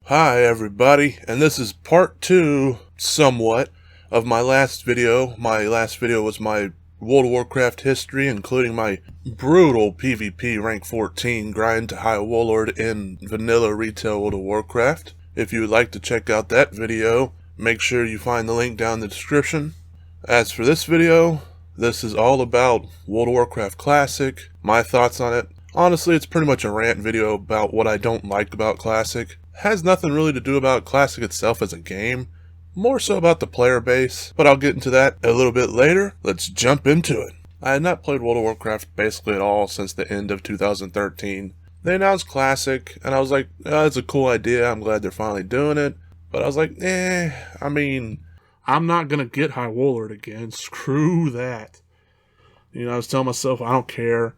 Hi everybody, and this is part 2, somewhat, of my last video. My last video was my World of Warcraft history, including my brutal PvP rank 14 grind to High Warlord in vanilla retail World of Warcraft. If you would like to check out that video, make sure you find the link down in the description. As for this video, this is all about World of Warcraft Classic, my thoughts on it. Honestly, it's pretty much a rant video about what I don't like about Classic. Has nothing really to do about Classic itself as a game, more so about the player base, but I'll get into that a little bit later. Let's jump into it. I had not played World of Warcraft basically at all since the end of 2013. They announced Classic, and I was like, oh, it's a cool idea, I'm glad they're finally doing it, but I was like, I'm not gonna get High Warlord again, screw that. I was telling myself, I don't care,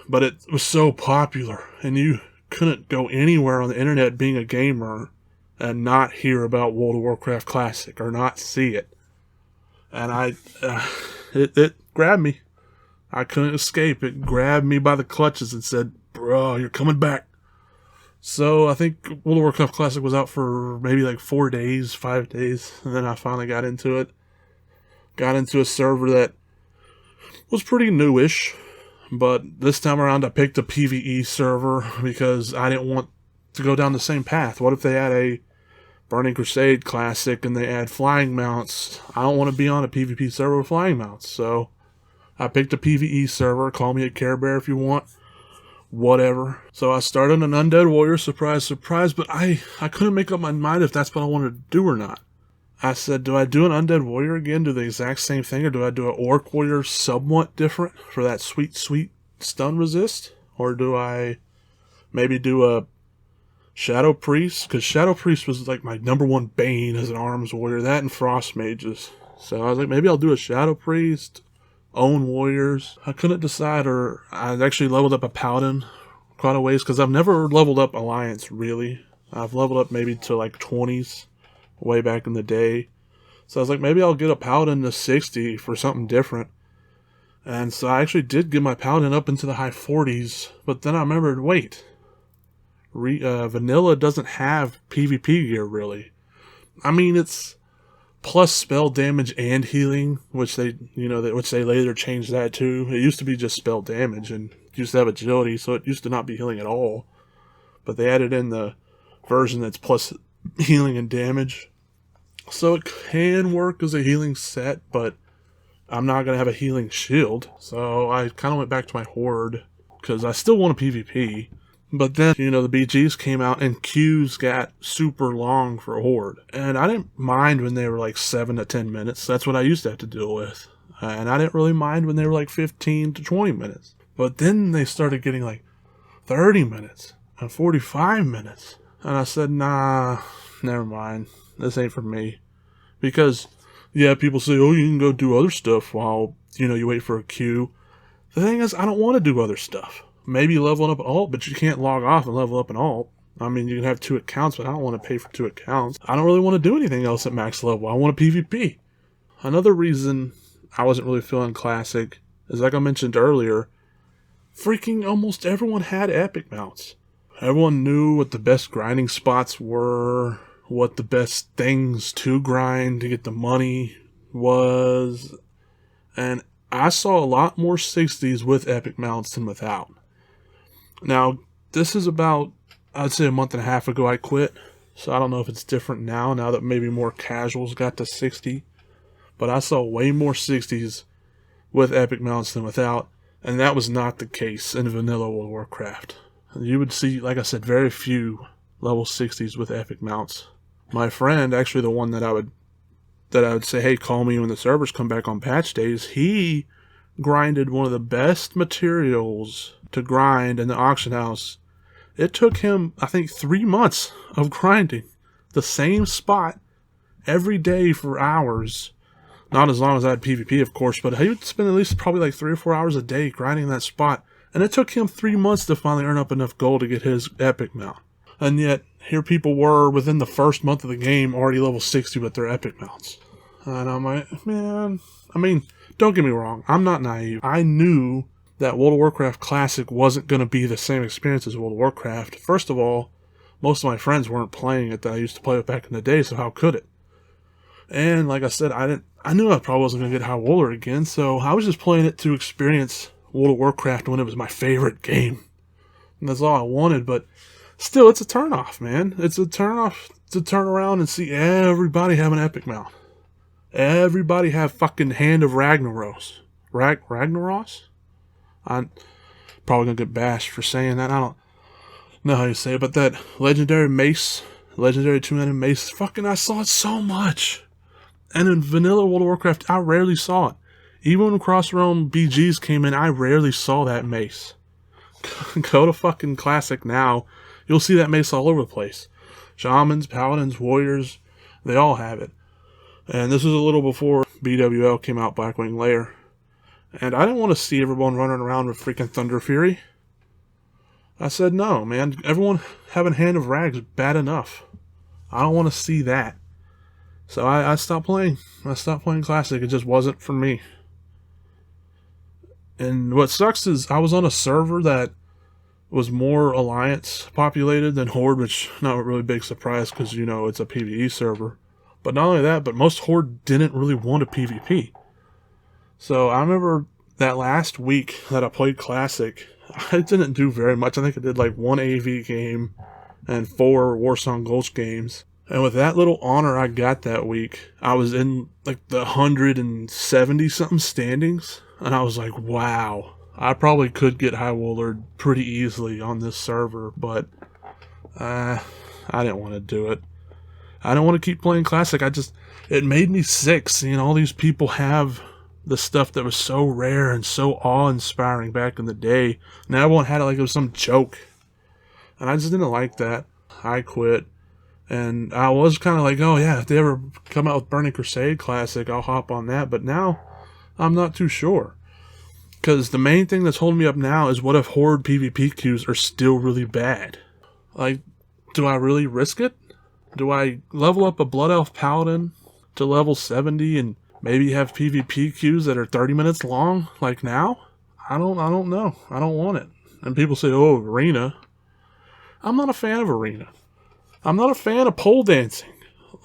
but it was so popular, and you couldn't go anywhere on the internet being a gamer and not hear about World of Warcraft Classic or not see it. And it grabbed me. I couldn't escape. It grabbed me by the clutches and said, bro, you're coming back. So I think World of Warcraft Classic was out for maybe like 4 days, 5 days. And then I finally got into it. Got into a server that was pretty newish. But this time around, I picked a PvE server because I didn't want to go down the same path. What if they had a Burning Crusade Classic and they add flying mounts? I don't want to be on a PvP server with flying mounts. So I picked a PvE server. Call me a Care Bear if you want. Whatever. So I started an Undead Warrior. Surprise, surprise. But I couldn't make up my mind if that's what I wanted to do or not. I said, do I do an Undead Warrior again, do the exact same thing, or do I do an Orc Warrior somewhat different for that sweet stun resist? Or do I maybe do a Shadow Priest? Because Shadow Priest was like my number one bane as an arms warrior, that and Frost Mages. So I was like, maybe I'll do a Shadow Priest, own warriors. I couldn't decide, or I actually leveled up a Paladin quite a ways, because I've never leveled up Alliance, really. I've leveled up maybe to like 20s. Way back in the day. So I was like, maybe I'll get a Paladin to 60 for something different. And so I actually did get my Paladin up into the high 40s, but then I remembered, wait, vanilla doesn't have PvP gear really. I mean, it's plus spell damage and healing, which they later changed that too. It used to be just spell damage and used to have agility, so it used to not be healing at all. But they added in the version that's plus healing and damage. So it can work as a healing set, but I'm not going to have a healing shield. So I kind of went back to my Horde, because I still want a PvP. But then, the BGs came out and queues got super long for Horde. And I didn't mind when they were like 7 to 10 minutes. That's what I used to have to deal with. And I didn't really mind when they were like 15 to 20 minutes. But then they started getting like 30 minutes and 45 minutes. And I said, nah, never mind. This ain't for me. Because, yeah, people say, oh, you can go do other stuff while, you wait for a queue. The thing is, I don't want to do other stuff. Maybe leveling up an alt, but you can't log off and level up an alt. I mean, you can have 2 accounts, but I don't want to pay for 2 accounts. I don't really want to do anything else at max level. I want a PvP. Another reason I wasn't really feeling Classic is, like I mentioned earlier, freaking almost everyone had epic mounts. Everyone knew what the best grinding spots were, what the best things to grind to get the money was, and I saw a lot more 60s with epic mounts than without. Now, this is about, I'd say a month and a half ago I quit, so I don't know if it's different now that maybe more casuals got to 60, but I saw way more 60s with epic mounts than without, and that was not the case in vanilla World of Warcraft. You would see, like I said, very few level 60s with epic mounts. My friend, actually the one that I would say, hey, call me when the servers come back on patch days, he grinded one of the best materials to grind in the auction house. It took him, I think, 3 months of grinding the same spot every day for hours. Not as long as I had PvP, of course, but he would spend at least probably like 3 or 4 hours a day grinding that spot. And it took him 3 months to finally earn up enough gold to get his epic mount. And yet, here people were, within the first month of the game, already level 60 with their epic mounts. And I'm like, man, I mean, don't get me wrong, I'm not naive. I knew that World of Warcraft Classic wasn't going to be the same experience as World of Warcraft. First of all, most of my friends weren't playing it that I used to play with back in the day, so how could it? And like I said, I knew I probably wasn't going to get High Warlord again, so I was just playing it to experience World of Warcraft when it was my favorite game. And that's all I wanted, but still, it's a turnoff, man. It's a turnoff to turn around and see everybody have an epic mount. Everybody have fucking Hand of Ragnaros. Ragnaros? I'm probably going to get bashed for saying that. I don't know how you say it, but that legendary mace, legendary two-handed mace, fucking, I saw it so much. And in vanilla World of Warcraft, I rarely saw it. Even when Crossrealm BGs came in, I rarely saw that mace. Go to fucking Classic now, you'll see that mace all over the place. Shamans, Paladins, Warriors, they all have it. And this was a little before BWL came out, Blackwing Lair. And I didn't want to see everyone running around with freaking Thunder Fury. I said, no, man, everyone having Hand of Rags is bad enough. I don't want to see that. So I stopped playing. I stopped playing Classic. It just wasn't for me. And what sucks is I was on a server that was more Alliance populated than Horde, which not a really big surprise because, you know, it's a PvE server. But not only that, but most Horde didn't really want a PvP. So I remember that last week that I played Classic, I didn't do very much. I think I did like 1 AV game and 4 Warsong Gulch games. And with that little honor I got that week, I was in like the 170 something standings. And I was like, wow, I probably could get High Warlord pretty easily on this server, but I didn't want to do it. I don't want to keep playing Classic. It made me sick seeing all these people have the stuff that was so rare and so awe-inspiring back in the day. Now everyone had it like it was some joke. And I just didn't like that. I quit. And I was kind of like, oh yeah, if they ever come out with Burning Crusade Classic, I'll hop on that. But now, I'm not too sure. Because the main thing that's holding me up now is what if Horde PvP queues are still really bad? Like, do I really risk it? Do I level up a Blood Elf Paladin to level 70 and maybe have PvP queues that are 30 minutes long, like now? I don't know. I don't want it. And people say, oh, Arena. I'm not a fan of Arena. I'm not a fan of pole dancing.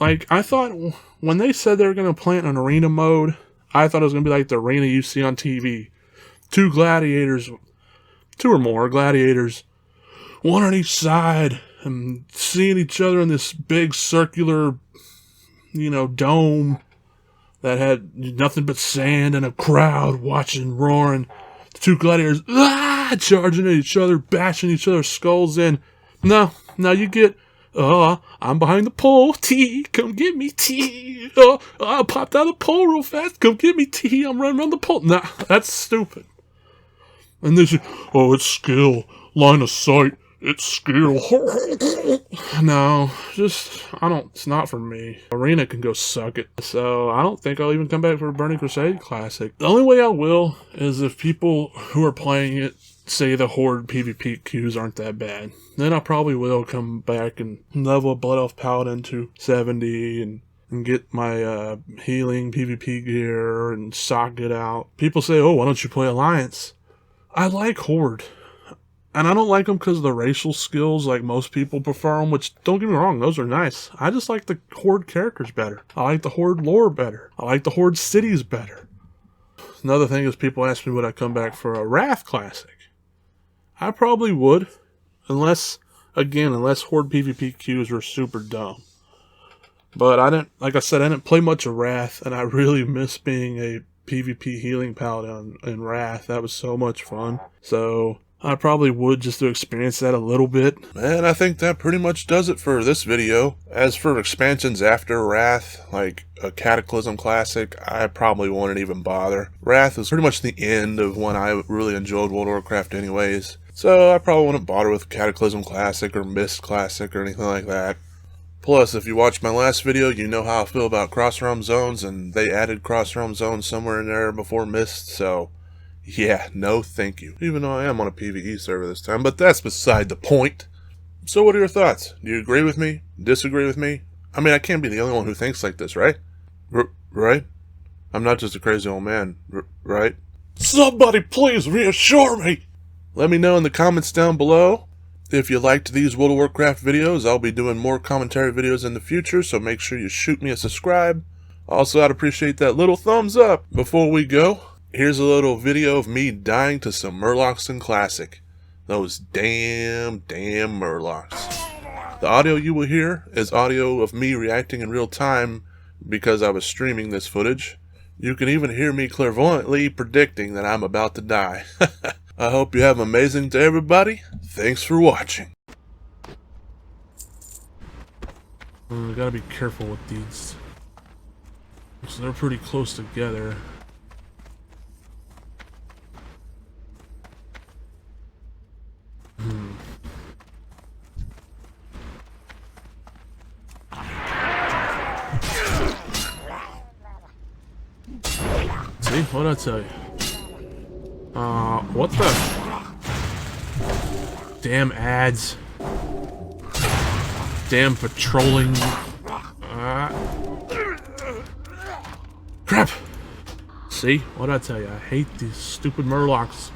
Like, I thought when they said they were going to plant an Arena mode, I thought it was going to be like the Arena you see on TV. 2 gladiators, 2 or more gladiators, 1 on each side, and seeing each other in this big circular, you know, dome that had nothing but sand and a crowd watching, roaring. The 2 gladiators, charging at each other, bashing each other's skulls in. No, now you get, I'm behind the pole, T, come get me, T. I popped out of the pole real fast, come get me, T, I'm running around the pole. Nah, that's stupid. And they say, oh, it's skill, line of sight, it's skill. No, it's not for me. Arena can go suck it. So I don't think I'll even come back for Burning Crusade Classic. The only way I will is if people who are playing it say the Horde PvP queues aren't that bad. Then I probably will come back and level a Blood Elf Paladin to 70 and get my healing PvP gear and sock it out. People say, oh, why don't you play Alliance? I like Horde. And I don't like them because of the racial skills, like most people prefer them, which, don't get me wrong, those are nice. I just like the Horde characters better. I like the Horde lore better. I like the Horde cities better. Another thing is people ask me would I come back for a Wrath Classic. I probably would. Unless Horde PvP queues were super dumb. But I didn't play much of Wrath, and I really miss being a PvP healing paladin in Wrath. That was so much fun. So I probably would just to experience that a little bit. And I think that pretty much does it for this video. As for expansions after Wrath, like a Cataclysm Classic, I probably wouldn't even bother. Wrath is pretty much the end of when I really enjoyed World of Warcraft anyways. So I probably wouldn't bother with Cataclysm Classic or Mist Classic or anything like that. Plus, if you watched my last video, you know how I feel about cross-realm zones, and they added cross-realm zones somewhere in there before Mist, so yeah, no thank you. Even though I am on a PvE server this time, but that's beside the point. So what are your thoughts? Do you agree with me? Disagree with me? I mean, I can't be the only one who thinks like this, right? Right? I'm not just a crazy old man, right? Somebody please reassure me! Let me know in the comments down below. If you liked these World of Warcraft videos, I'll be doing more commentary videos in the future, so make sure you shoot me a subscribe. Also, I'd appreciate that little thumbs up. Before we go, here's a little video of me dying to some Murlocs in Classic. Those damn Murlocs. The audio you will hear is audio of me reacting in real time because I was streaming this footage. You can even hear me clairvoyantly predicting that I'm about to die. I hope you have an amazing day, everybody. Thanks for watching. We gotta be careful with these. So they're pretty close together. See, what'd I tell you? What the? Damn ads. Damn patrolling. Crap! See, what'd I tell you? I hate these stupid Murlocs.